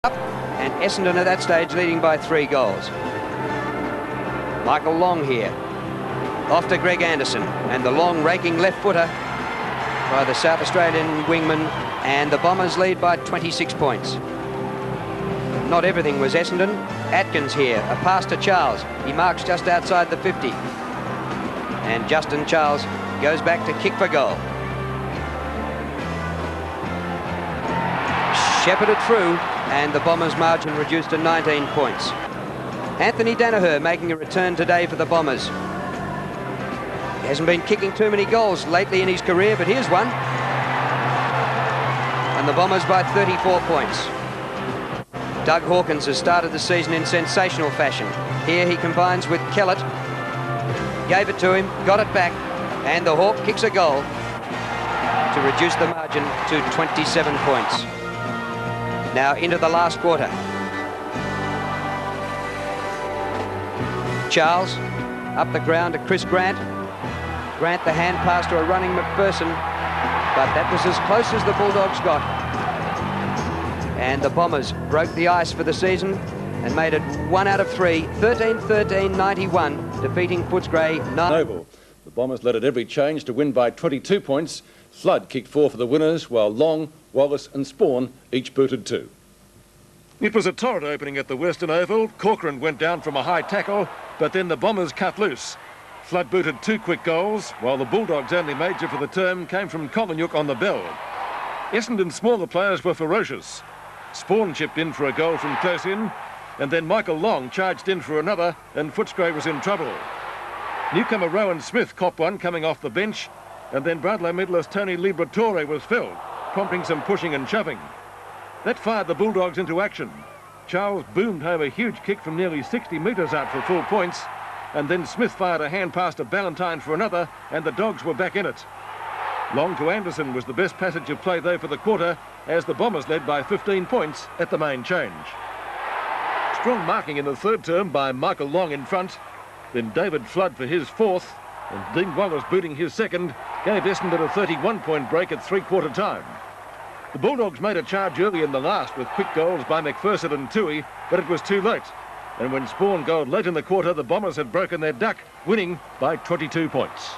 And Essendon at that stage leading by 3 goals. Michael Long here. Off to Greg Anderson, and the long raking left footer by the South Australian wingman, and the Bombers lead by 26 points. Not everything was Essendon. Atkins here, a pass to Charles. He marks just outside the 50. And Justin Charles goes back to kick for goal. Shepherded through, and the Bombers' margin reduced to 19 points. Anthony Danaher making a return today for the Bombers. He hasn't been kicking too many goals lately in his career, but here's one. And the Bombers by 34 points. Doug Hawkins has started the season in sensational fashion. Here he combines with Kellett. Gave it to him, got it back, and the Hawk kicks a goal to reduce the margin to 27 points. Now into the last quarter. Charles up the ground to Chris Grant. Grant the hand pass to a running McPherson, but that was as close as the Bulldogs got. And the Bombers broke the ice for the season and made it 1 out of 3, 13-13-91, defeating Footscray 9. Oval. The Bombers led at every change to win by 22 points. Flood kicked 4 for the winners, while Long, Wallace and Spawn each booted 2. It was a torrid opening at the Western Oval. Corcoran went down from a high tackle, but then the Bombers cut loose. Flood booted 2 quick goals, while the Bulldogs' only major for the term came from Collinyuk on the bell. Essendon's smaller players were ferocious. Spawn chipped in for a goal from close in, and then Michael Long charged in for another, and Footscray was in trouble. Newcomer Rowan Smith copped one coming off the bench, and then Brownlow medalist Tony Liberatore was felled, prompting some pushing and shoving. That fired the Bulldogs into action. Charles boomed home a huge kick from nearly 60 metres out for full points, and then Smith fired a hand pass to Ballantyne for another, and the Dogs were back in it. Long to Anderson was the best passage of play though for the quarter, as the Bombers led by 15 points at the main change. Strong marking in the third term by Michael Long in front, then David Flood for his 4th, and Dean Wallace booting his 2nd, gave Essendon a 31-point break at 3-quarter time. The Bulldogs made a charge early in the last with quick goals by McPherson and Toohey, but it was too late. And when Spawn goaled late in the quarter, the Bombers had broken their duck, winning by 22 points.